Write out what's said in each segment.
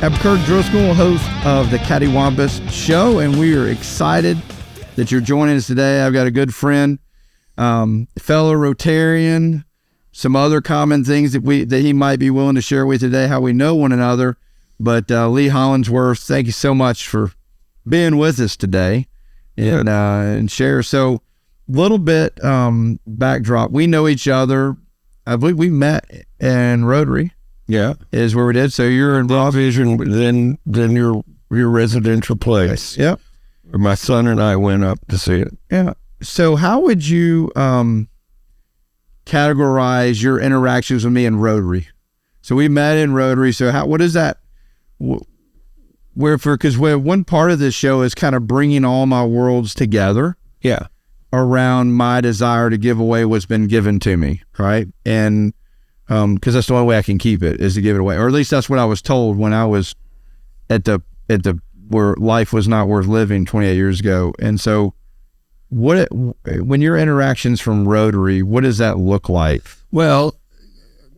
I'm Kurt Driscoll, host of the Cattywampus Show, and we are excited that you're joining us today. I've got a good friend, fellow Rotarian, some other common things that he might be willing to share with today, how we know one another. But Lee Hollingsworth, thank you so much for being with us today and share. So, little bit backdrop. We know each other. I believe we met in Rotary. Yeah, is where we did. So you're involved. Vision, then your residential place. Yep. Where my son and I went up to see it. Yeah. So how would you categorize your interactions with me in Rotary? So we met in Rotary. So what is that? Because one part of this show is kind of bringing all my worlds together. Yeah. Around my desire to give away what's been given to me, right? And because that's the only way I can keep it is to give it away, or at least that's what I was told when I was at the where life was not worth living 28 years ago. And so, when your interactions from Rotary, what does that look like? Well,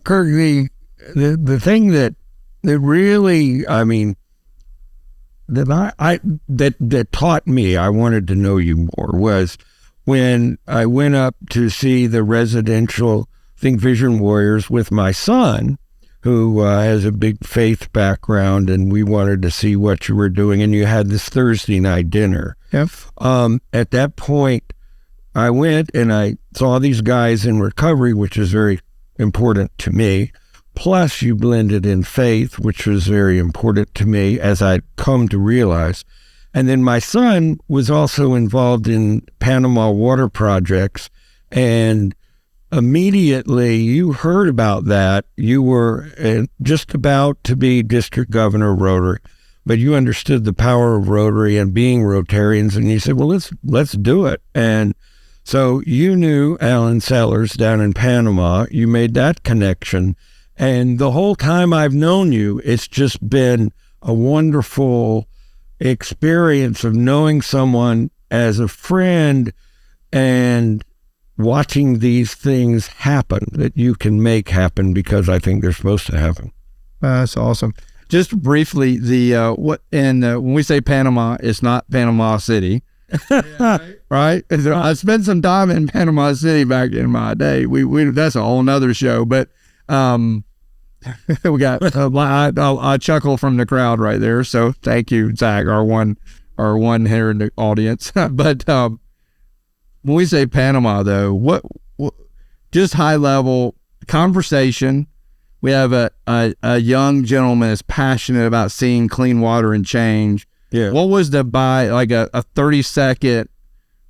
Kirk, the thing that really, I mean, that taught me I wanted to know you more was when I went up to see the residential Think Vision Warriors with my son, who has a big faith background, and we wanted to see what you were doing, and you had this Thursday night dinner. Yep. At that point, I went and I saw these guys in recovery, which is very important to me. Plus, you blended in faith, which was very important to me, as I'd come to realize. And then my son was also involved in Panama water projects, and immediately you heard about that. You were just about to be district governor of Rotary, but you understood the power of Rotary and being Rotarians, and you said, well, let's do it. And so you knew Alan Sellers down in Panama. You made that connection. And the whole time I've known you, it's just been a wonderful experience of knowing someone as a friend and watching these things happen that you can make happen because I think they're supposed to happen. That's awesome. Just briefly, when we say Panama, it's not Panama City, right? I spent some time in Panama City back in my day. We that's a whole nother show, but we got I chuckle from the crowd right there. So thank you, Zach, our one here in the audience. But when we say Panama, though, what just high level conversation. We have a young gentleman that's passionate about seeing clean water and change. Yeah. What was a 30-second?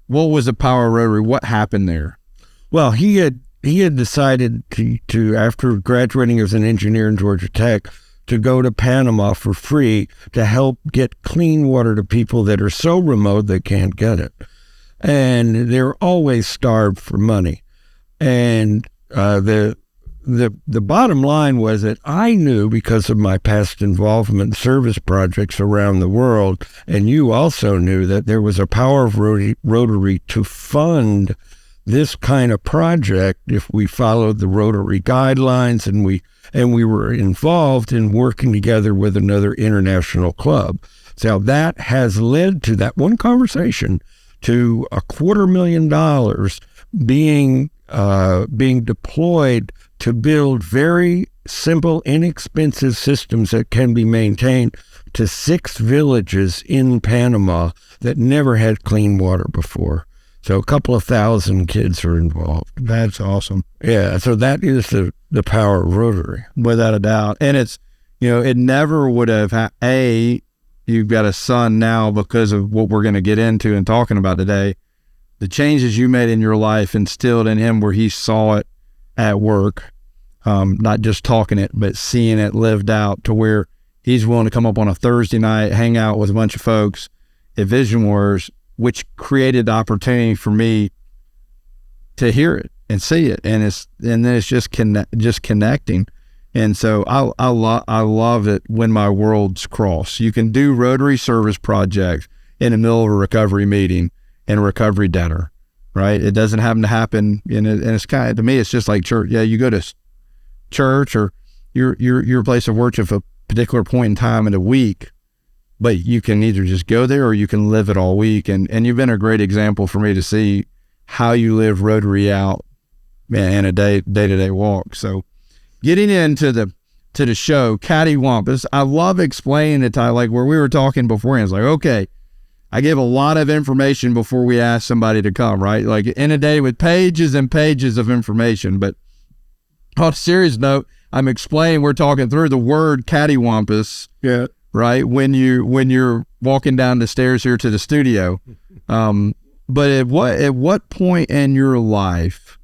What was the power of Rotary? What happened there? Well, he had decided to after graduating as an engineer in Georgia Tech to go to Panama for free to help get clean water to people that are so remote they can't get it. And they're always starved for money. And the bottom line was that I knew, because of my past involvement in service projects around the world, and you also knew, that there was a power of Rotary to fund this kind of project if we followed the Rotary guidelines, and we were involved in working together with another international club. So that has led to that one conversation to $250,000 being deployed to build very simple, inexpensive systems that can be maintained to 6 villages in Panama that never had clean water before. So a couple of thousand kids are involved. That's awesome. Yeah, so that is the power of Rotary. Without a doubt. And it's, it never would have, you've got a son now because of what we're going to get into and talking about today. The changes you made in your life instilled in him where he saw it at work, not just talking it, but seeing it lived out to where he's willing to come up on a Thursday night, hang out with a bunch of folks at Vision Warriors, which created the opportunity for me to hear it and see it. And then it's just connecting. And so I love it when my worlds cross. You can do Rotary service projects in the middle of a recovery meeting and a recovery dinner, right? It doesn't happen to happen, and it's kind of, to me, it's just like church. Yeah, you go to church or your place of worship particular point in time in the week, but you can either just go there or you can live it all week. And you've been a great example for me to see how you live Rotary out in a day-to-day walk. So getting into the show, Cattywampus, I love explaining it to, like where we were talking beforehand. It's like, okay, I give a lot of information before we ask somebody to come, right? Like in a day with pages and pages of information. But on a serious note, I'm explaining, we're talking through the word cattywampus, Yeah. right? When you're walking down the stairs here to the studio. But at what point in your life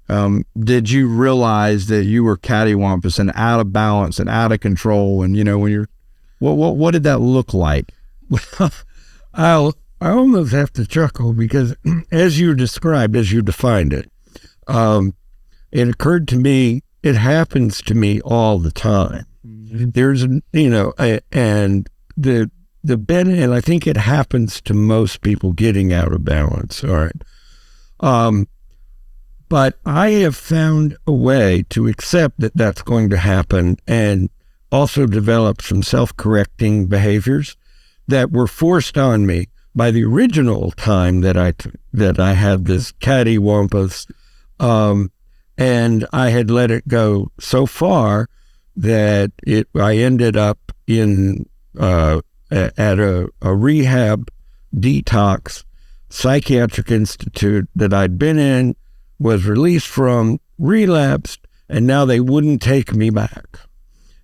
did you realize that you were cattywampus and out of balance and out of control? And, when you're, what did that look like? Well, I almost have to chuckle because as you described, as you defined it, it occurred to me, it happens to me all the time. There's, and the benefit, and I think it happens to most people getting out of balance. All right. But I have found a way to accept that that's going to happen and also develop some self-correcting behaviors that were forced on me by the original time that I had this cattywampus, and I had let it go so far that I ended up in at a rehab detox psychiatric institute that I'd been in, was released from, relapsed, and now they wouldn't take me back.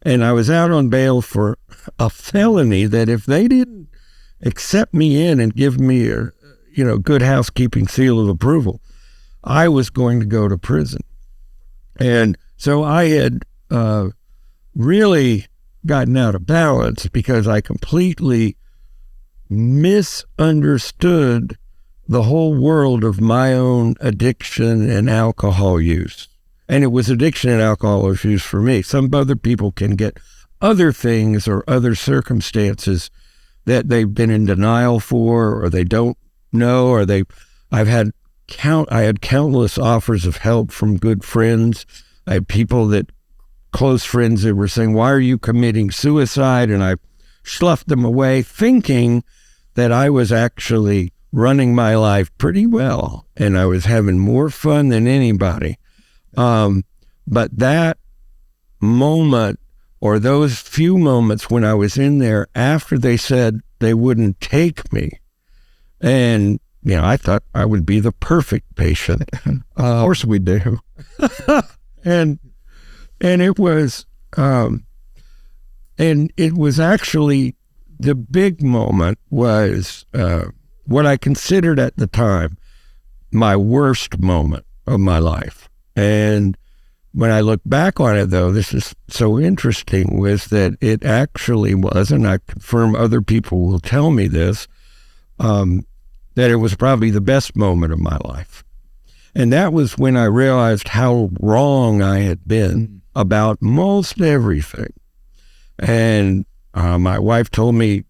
And I was out on bail for a felony that if they didn't accept me in and give me a good housekeeping seal of approval, I was going to go to prison. And so I had really gotten out of balance because I completely misunderstood the whole world of my own addiction and alcohol use. And it was addiction and alcohol use for me. Some other people can get other things or other circumstances that they've been in denial for, or they don't know, or I had countless offers of help from good friends. I had close friends that were saying, "Why are you committing suicide?" And I sloughed them away, thinking that I was actually running my life pretty well and I was having more fun than anybody. But that moment, or those few moments when I was in there after they said they wouldn't take me, and I thought I would be the perfect patient. Of course we do. and it was actually, the big moment was what I considered at the time my worst moment of my life. And when I look back on it, though, this is so interesting, was that it actually was, and I confirm other people will tell me this, that it was probably the best moment of my life. And that was when I realized how wrong I had been about most everything. And my wife told me,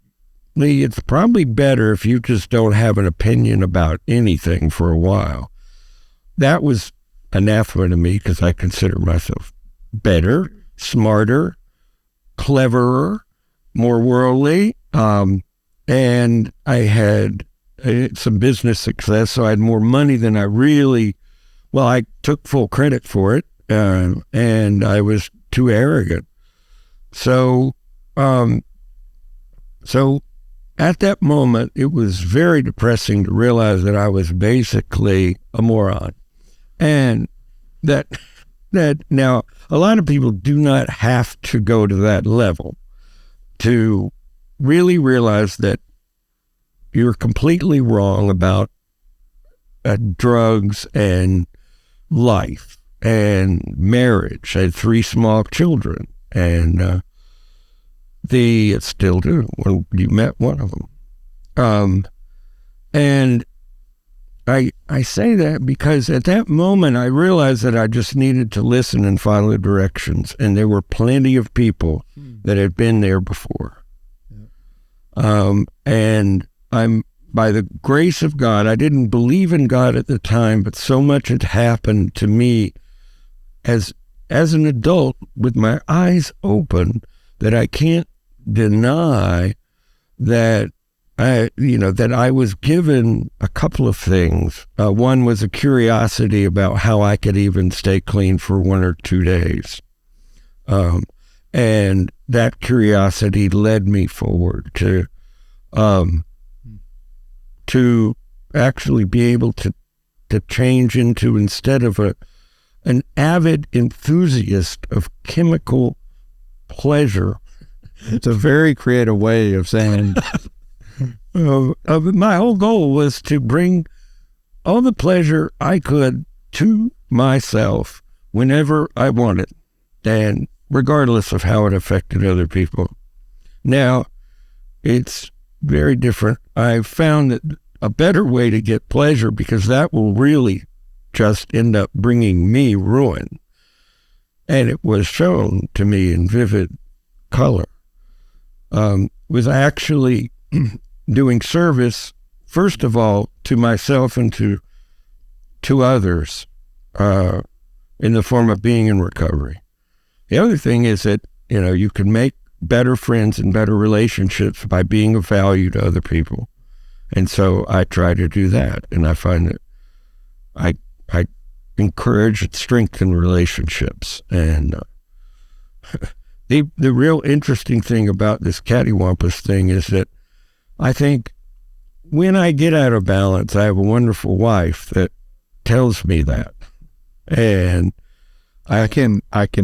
"Lee, it's probably better if you just don't have an opinion about anything for a while." That was anathema to me because I consider myself better, smarter, cleverer, more worldly, and I had some business success, so I had more money than I took full credit for it, and I was too arrogant. So at that moment, it was very depressing to realize that I was basically a moron. And that now, a lot of people do not have to go to that level to really realize that you're completely wrong about drugs and life and marriage. I had 3 small children, and they still do when you met one of them. And I say that because at that moment I realized that I just needed to listen and follow the directions, and there were plenty of people that had been there before. And I'm, by the grace of God, I didn't believe in God at the time, but so much had happened to me as an adult with my eyes open that I can't deny that I was given a couple of things. One was a curiosity about how I could even stay clean for 1 or 2 days. And that curiosity led me forward to actually be able to change into, instead of an avid enthusiast of chemical pleasure. It's a very creative way of saying. My whole goal was to bring all the pleasure I could to myself whenever I wanted, and regardless of how it affected other people. Now, it's very different. I've found that a better way to get pleasure, because that will really just end up bringing me ruin, and it was shown to me in vivid color, was actually doing service, first of all, to myself and to others, in the form of being in recovery. The other thing is that, you can make better friends and better relationships by being of value to other people. And so I try to do that. And I find that I encourage and strengthen relationships. And the real interesting thing about this Cattywampus thing is that I think when I get out of balance, I have a wonderful wife that tells me that. And I can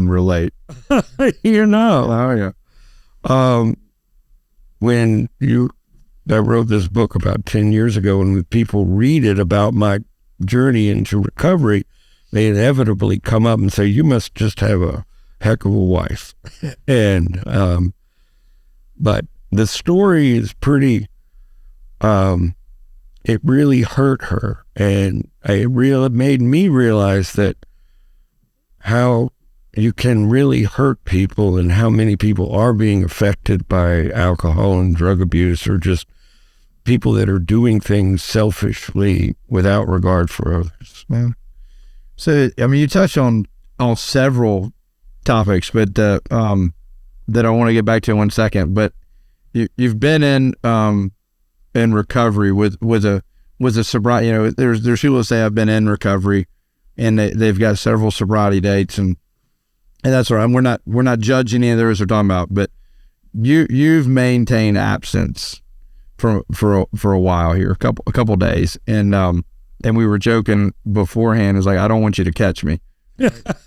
relate. Oh yeah. When I wrote this book about 10 years ago, and when people read it about my journey into recovery, they inevitably come up and say, "You must just have a heck of a wife." And but the story is pretty, it really hurt her, and it made me realize that how you can really hurt people, and how many people are being affected by alcohol and drug abuse, or just people that are doing things selfishly without regard for others. Man. So, you touched on several topics, but that I want to get back to in 1 second. But you've been in recovery with a sobriety. There's people that say I've been in recovery, and they've got several sobriety dates, and that's all right. We're not judging any of those we're talking about, but you've maintained absence for a while here, a couple days, and we were joking beforehand. It's like, I don't want you to catch me.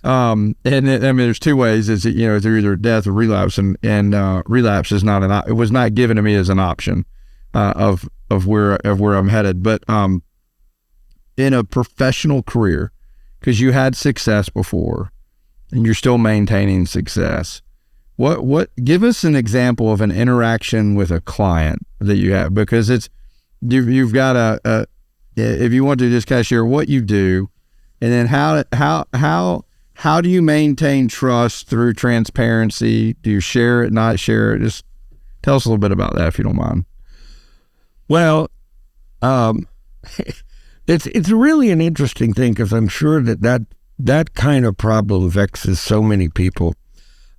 And there's two ways. It's it's either death or relapse, and relapse is not it was not given to me as an option of where I'm headed. But in a professional career, because you had success before, and you're still maintaining success. What give us an example of an interaction with a client that you have, because you've got a if you want to just kind of share what you do, and then how do you maintain trust through transparency? Do you share it, not share it? Just tell us a little bit about that, if you don't mind. Well, it's really an interesting thing, because I'm sure that kind of problem vexes so many people.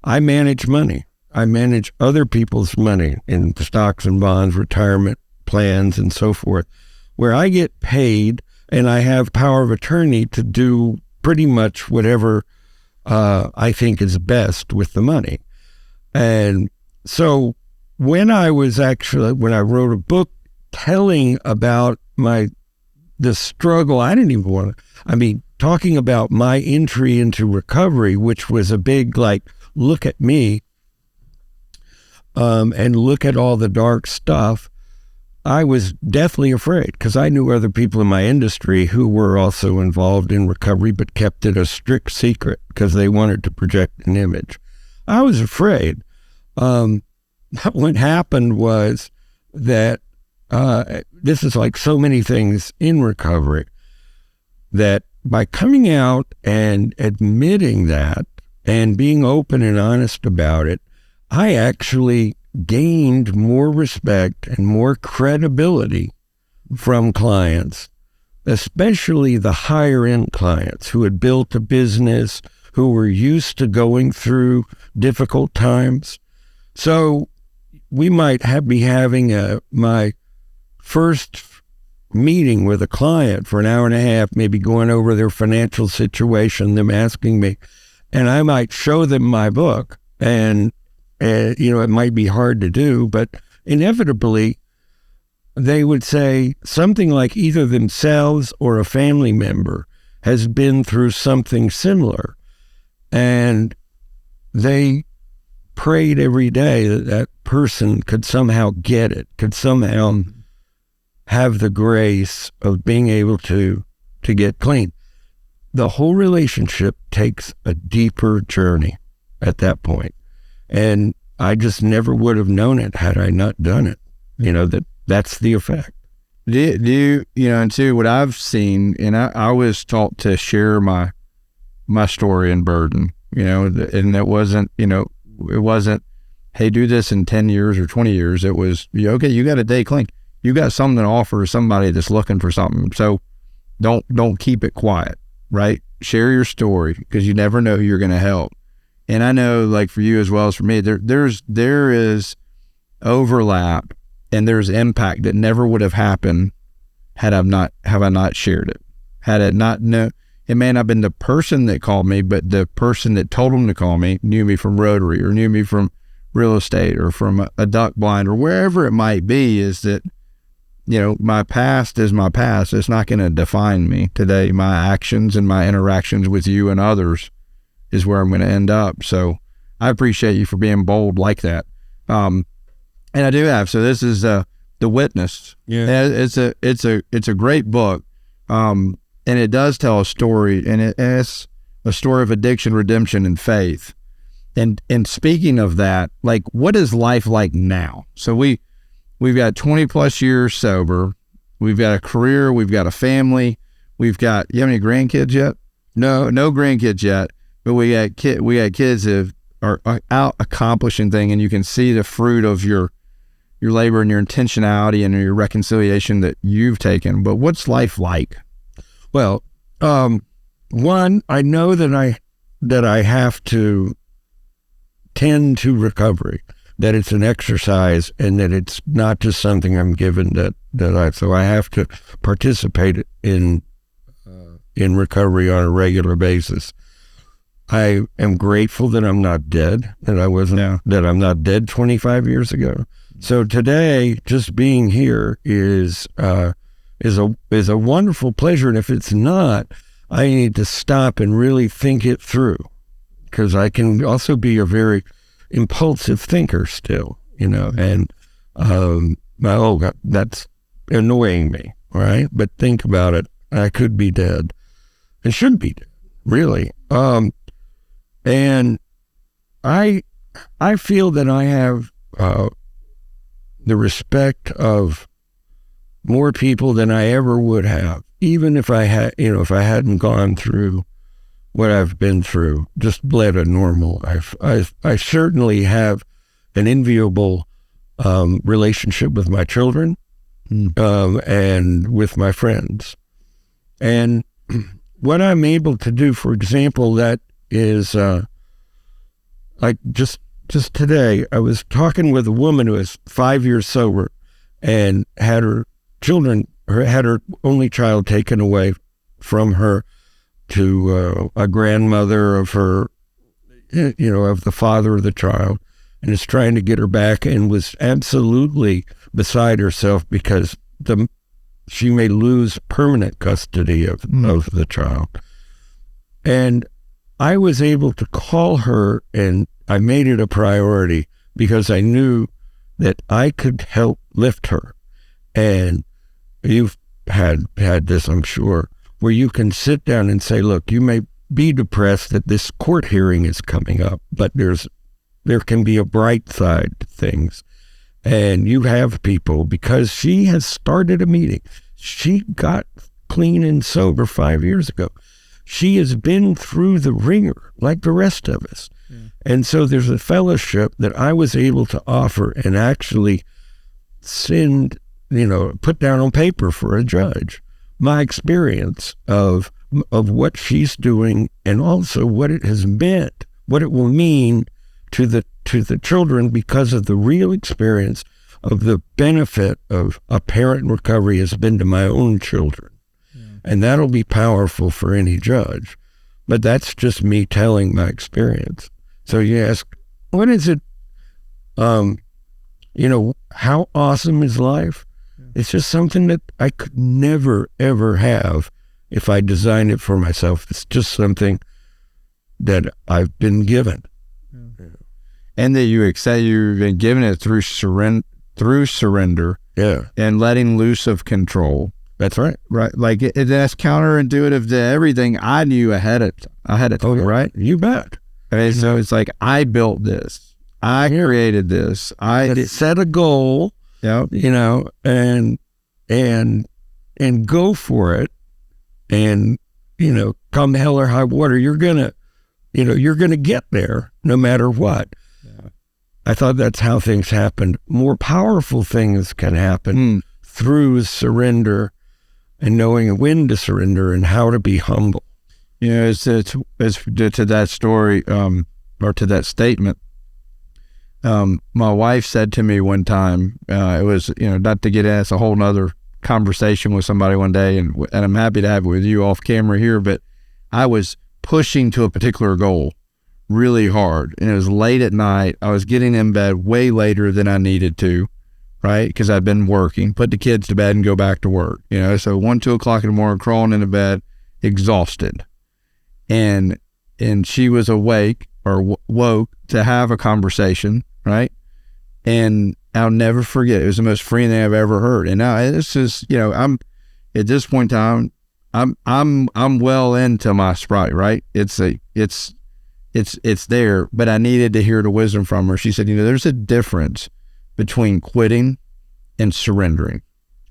I manage money. I manage other people's money in stocks and bonds, retirement plans, and so forth, where I get paid and I have power of attorney to do pretty much whatever I think is best with the money. And so when I wrote a book telling about the struggle, I didn't even want to, talking about my entry into recovery, which was a big, look at me, and look at all the dark stuff. I was deathly afraid, because I knew other people in my industry who were also involved in recovery, but kept it a strict secret because they wanted to project an image. I was afraid. What happened was that this is like so many things in recovery, that by coming out and admitting that and being open and honest about it, I actually gained more respect and more credibility from clients, especially the higher end clients who had built a business, who were used to going through difficult times. So we might be having my first meeting with a client for an hour and a half, maybe going over their financial situation, them asking me, and I might show them my book, and it might be hard to do, but inevitably they would say something like either themselves or a family member has been through something similar, and they prayed every day that that person could somehow get it, could somehow have the grace of being able to get clean. The whole relationship takes a deeper journey at that point. And I just never would have known it had I not done it. That's the effect. Do you, and too, what I've seen, and I was taught to share my story and burden, and it wasn't, it wasn't, hey, do this in 10 years or 20 years. It was, okay, you got a day clean. You got something to offer somebody that's looking for something. So don't keep it quiet, right? Share your story, because you never know who you're going to help. And I know, like for you as well as for me, there is overlap and there's impact that never would have happened have I not shared it. Had it not it may not have been the person that called me, but the person that told them to call me knew me from Rotary or knew me from real estate or from a duck blind or wherever it might be, is that, my past is my past. It's not going to define me today. My actions and my interactions with you and others is where I'm going to end up. So I appreciate you for being bold like that. And I do have, so this is The Witness. Yeah. It's a great book. And it does tell a story, and it's a story of addiction, redemption, and faith. And speaking of that, like, what is life like now? So we've got 20 plus years sober. We've got a career. We've got a family. You have any grandkids yet? No grandkids yet, but we got kids that are out accomplishing things, and you can see the fruit of your labor and your intentionality and your reconciliation that you've taken. But what's life like? Well, one, I know that I have to tend to recovery, that it's an exercise, and that it's not just something I'm given so I have to participate in recovery on a regular basis. I am grateful that I'm not dead, that I'm not dead 25 years ago. So today, just being here is a wonderful pleasure. And if it's not, I need to stop and really think it through, because I can also be a very impulsive thinker still, and that's annoying me, right? But think about it. I could be dead and should be dead, really. And I feel that I have the respect of more people than I ever would have, even if I hadn't gone through what I've been through, just bled a normal life. I certainly have an enviable relationship with my children and with my friends. And what I'm able to do, for example, that is like just today, I was talking with a woman who is 5 years sober and had her only child taken away from her to a grandmother of her, of the father of the child, and is trying to get her back, and was absolutely beside herself because she may lose permanent custody of the child. And I was able to call her, and I made it a priority because I knew that I could help lift her. And you've had this, I'm sure, where you can sit down and say, look, you may be depressed that this court hearing is coming up, but there can be a bright side to things. And you have people, because she has started a meeting. She got clean and sober 5 years ago. She has been through the ringer like the rest of us. Yeah. And so there's a fellowship that I was able to offer and actually put down on paper for a judge my experience of what she's doing, and also what it has meant, what it will mean to the to the children because of the real experience of the benefit of a parent in recovery has been to my own children. Yeah. And that'll be powerful for any judge. But that's just me telling my experience. So you ask, what is it, how awesome is life? Yeah. It's just something that I could never, ever have if I designed it for myself. It's just something that I've been given. Yeah. And that you accept you've been given it through surrender. Yeah. And letting loose of control. That's right. Right. Like that's counterintuitive to everything I knew ahead of time, yeah. Right? You bet. Okay, so it's like, I built this. I created this. I set a goal. Yeah. And go for it. And, come hell or high water, you're gonna get there no matter what. Yeah. I thought that's how things happened. More powerful things can happen through surrender and knowing when to surrender and how to be humble. It's to that story, or to that statement. My wife said to me one time, it was, not to get asked a whole nother conversation with somebody one day, and I'm happy to have it with you off camera here, but I was pushing to a particular goal really hard, and it was late at night. I was getting in bed way later than I needed to, right? Because I'd been working, put the kids to bed and go back to work, so 1, 2 o'clock in the morning, crawling into bed, exhausted. And she was awake or woke to have a conversation, right? And I'll never forget. It was the most freeing thing I've ever heard. And now this is, I'm at this point in time, I'm well into my sobriety, right? It's there, but I needed to hear the wisdom from her. She said, there's a difference between quitting and surrendering.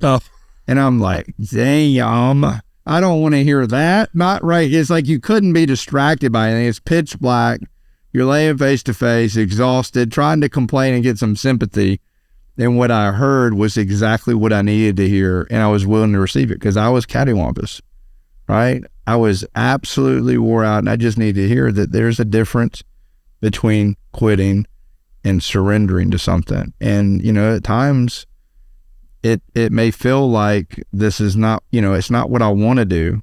Oh, and I'm like, damn, I don't want to hear that. Not right. It's like you couldn't be distracted by anything. It's pitch black. You're laying face to face, exhausted, trying to complain and get some sympathy. And what I heard was exactly what I needed to hear, and I was willing to receive it because I was cattywampus, right? I was absolutely wore out, and I just needed to hear that there's a difference between quitting and surrendering to something. And, at times it may feel like this is not, it's not what I want to do,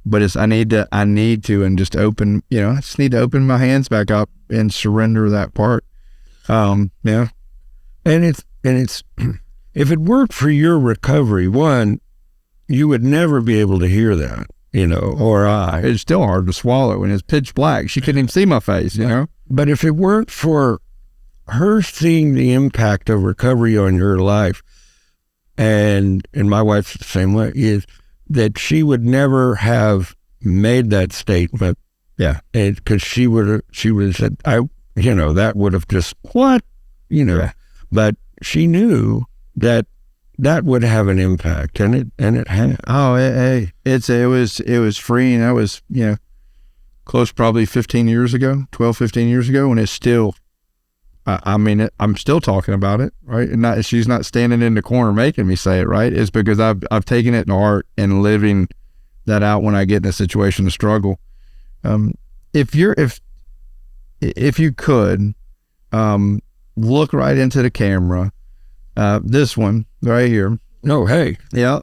but I need to and just open, I just need to open my hands back up and surrender that part. Yeah. And it's if it worked for your recovery, one, you would never be able to hear that, or I. It's still hard to swallow when it's pitch black. She couldn't even see my face, But if it weren't for her seeing the impact of recovery on your life, and my wife's the same way, is that she would never have made that statement. Yeah. Because she would have said, that would have just, what? Yeah. But she knew that would have an impact, and it had. Oh, it was freeing. That was, close, probably 15 years ago, 12, 15 years ago, and it's still, I'm still talking about it, right? And she's not standing in the corner making me say it, right? It's because I've taken it to heart and living that out when I get in a situation of struggle. If you could, look right into the camera, this one right here. Oh, hey. Yeah.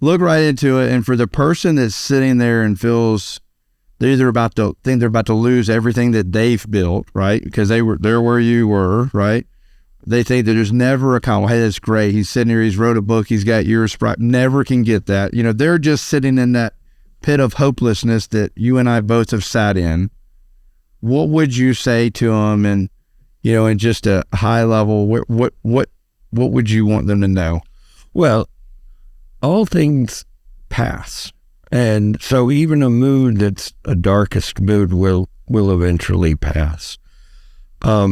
Look right into it. And for the person that's sitting there and feels they're either about to think they're about to lose everything that they've built, right? Because they're where you were, right? They think that there's never a comment. Hey, that's great. He's sitting here. He's wrote a book. He's got years. Never can get that. They're just sitting in that pit of hopelessness that you and I both have sat in. What would you say to them? And, in just a high level, what would you want them to know? Well, all things pass. And so even a mood that's a darkest mood will eventually pass. I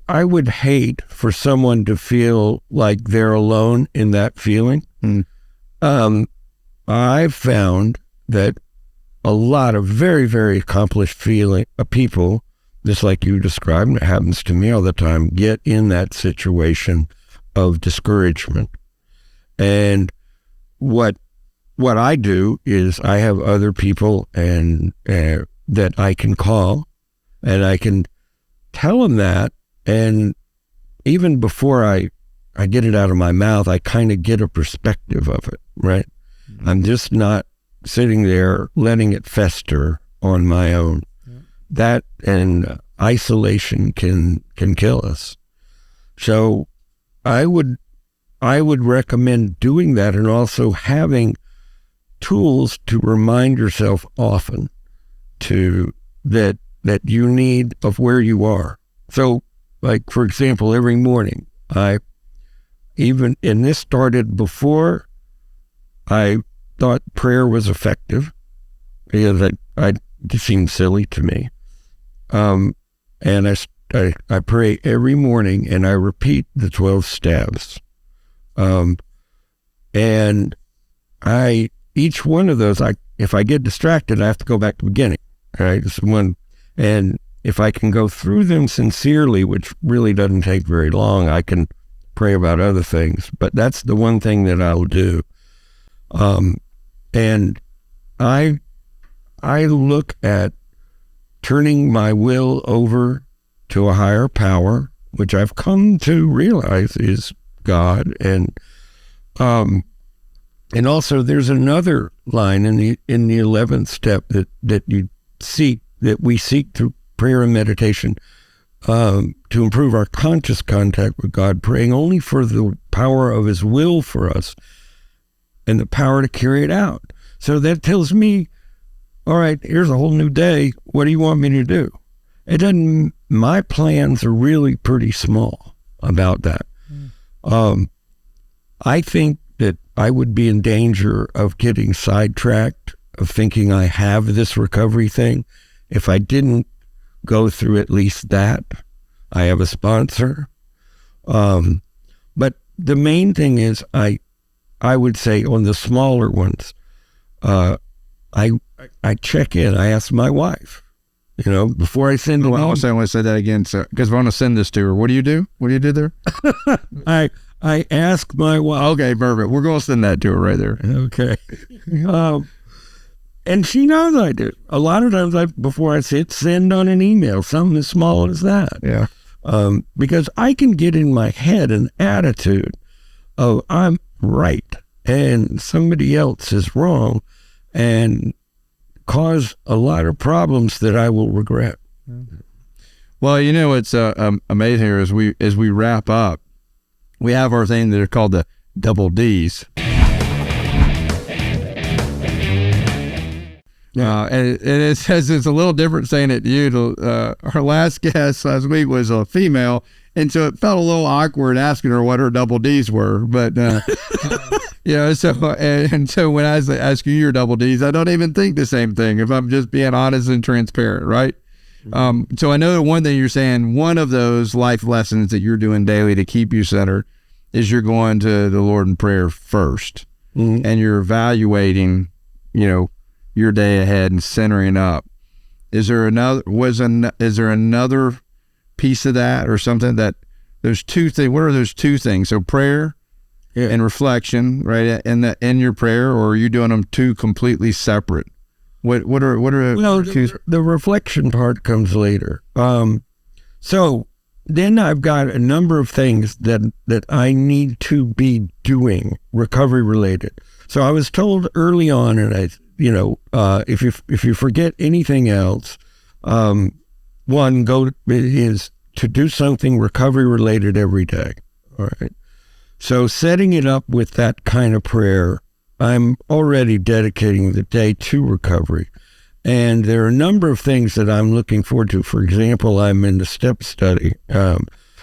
would hate for someone to feel like they're alone in that feeling. I've found that a lot of very, very accomplished people, just like you described, it happens to me all the time, get in that situation of discouragement. And what I do is I have other people and that I can call And I can tell them that, and even before I get it out of my mouth, I kind of get a perspective of it, right? Mm-hmm. I'm just not sitting there letting it fester on my own. Yeah. That and isolation can kill us. So I would recommend doing that, and also having tools to remind yourself often to that you need of where you are. So, like, for example, every morning, and this started before I thought prayer was effective, because it seemed silly to me. And I pray every morning, and I repeat the 12 steps. And each one of those, if I get distracted, I have to go back to the beginning. Right? And if I can go through them sincerely, which really doesn't take very long, I can pray about other things. But that's the one thing that I'll do. And I look at turning my will over to a higher power, which I've come to realize is God. And also there's another line in the 11th step that we seek through prayer and meditation to improve our conscious contact with God, praying only for the power of his will for us and the power to carry it out. So that tells me, all right, here's a whole new day. What do you want me to do? My plans are really pretty small about that. I think that I would be in danger of getting sidetracked, of thinking I have this recovery thing, if I didn't go through at least that. I have a sponsor. But the main thing is, I would say on the smaller ones, I check in. I ask my wife, before I send them. I want to say that again, because I want to send this to her. What do you do? What do you do there? I ask my wife. Okay, perfect. We're going to send that to her right there. Okay. And she knows I do. A lot of times before I hit send on an email, something as small as that. Yeah. Because I can get in my head an attitude of I'm right and somebody else is wrong, and cause a lot of problems that I will regret. Well, it's amazing here as we wrap up. We have our thing that are called the double D's. And it says it's a little different saying it to you. Our last guest last week was a female, and so it felt a little awkward asking her what her double D's were. But so when I ask you your double D's, I don't even think the same thing, if I'm just being honest and transparent, right? So I know the one thing you're saying, one of those life lessons that you're doing daily to keep you centered is you're going to the Lord in prayer first, and you're evaluating, your day ahead and centering up. Is there another piece of that, or something that there's two things? What are those two things? So prayer and reflection, right? In your prayer, or are you doing them two completely separate? What are the reflection part comes later. So then I've got a number of things that I need to be doing recovery related. So I was told early on, and if you forget anything else, one is to do something recovery related every day. All right. So setting it up with that kind of prayer, I'm already dedicating the day to recovery. And there are a number of things that I'm looking forward to. For example, I'm in the step study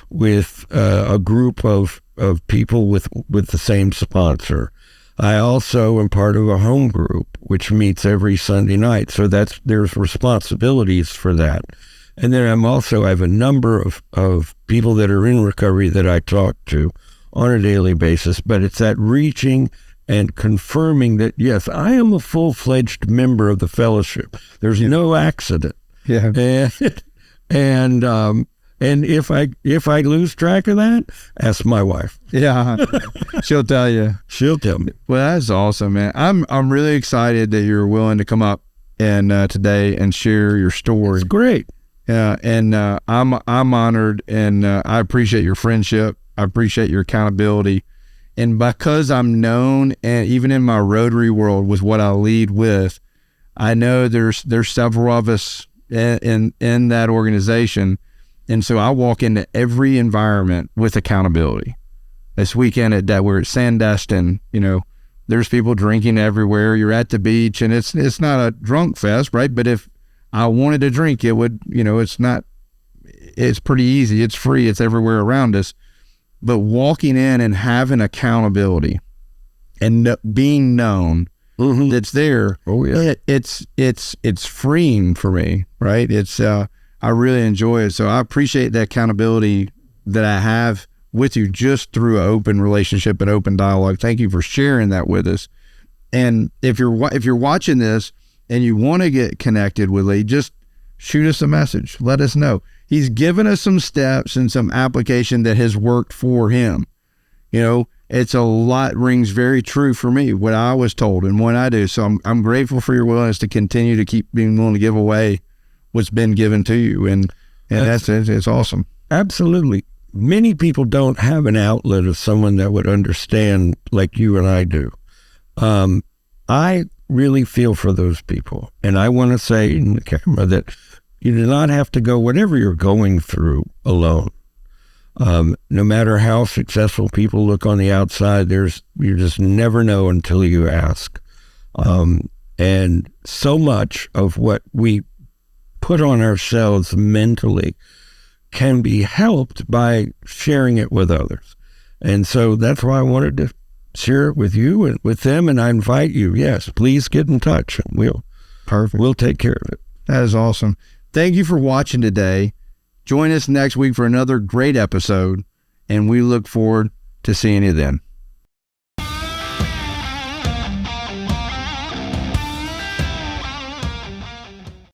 with a group of people with the same sponsor. I also am part of a home group, which meets every Sunday night. So there's responsibilities for that. And then I have a number of people that are in recovery that I talk to on a daily basis. But it's that reaching and confirming that, yes, I am a full-fledged member of the fellowship. There's no accident. Yeah. And if I lose track of that, ask my wife. Yeah, she'll tell you. She'll tell me. Well, that's awesome, man. I'm really excited that you're willing to come up and today and share your story. It's great. And I'm honored, and I appreciate your friendship. I appreciate your accountability. And because I'm known, and even in my Rotary world with what I lead with, I know there's several of us in that organization. And so I walk into every environment with accountability. This weekend we're at Sandestin, there's people drinking everywhere. You're at the beach, and it's not a drunk fest, right? But if I wanted to drink, it would, it's pretty easy. It's free. It's everywhere around us. But walking in and having accountability and being known that's there, it's freeing for me, right? I really enjoy it. So I appreciate the accountability that I have with you just through an open relationship and open dialogue. Thank you for sharing that with us. And if you're watching this and you want to get connected with Lee, just shoot us a message. Let us know. He's given us some steps and some application that has worked for him. It's a lot, rings very true for me, what I was told and what I do. So I'm grateful for your willingness to continue to keep being willing to give away what's been given to you. And it's awesome. Absolutely. Many people don't have an outlet of someone that would understand like you and I do. I really feel for those people. And I want to say in the camera that you do not have to go whatever you're going through alone. No matter how successful people look on the outside, you just never know until you ask. And so much of what we put on ourselves mentally can be helped by sharing it with others. And so that's why I wanted to share it with you and with them. And I invite you, yes, please get in touch and we'll take care of it. That is awesome. Thank you for watching today. Join us next week for another great episode, and we look forward to seeing you then.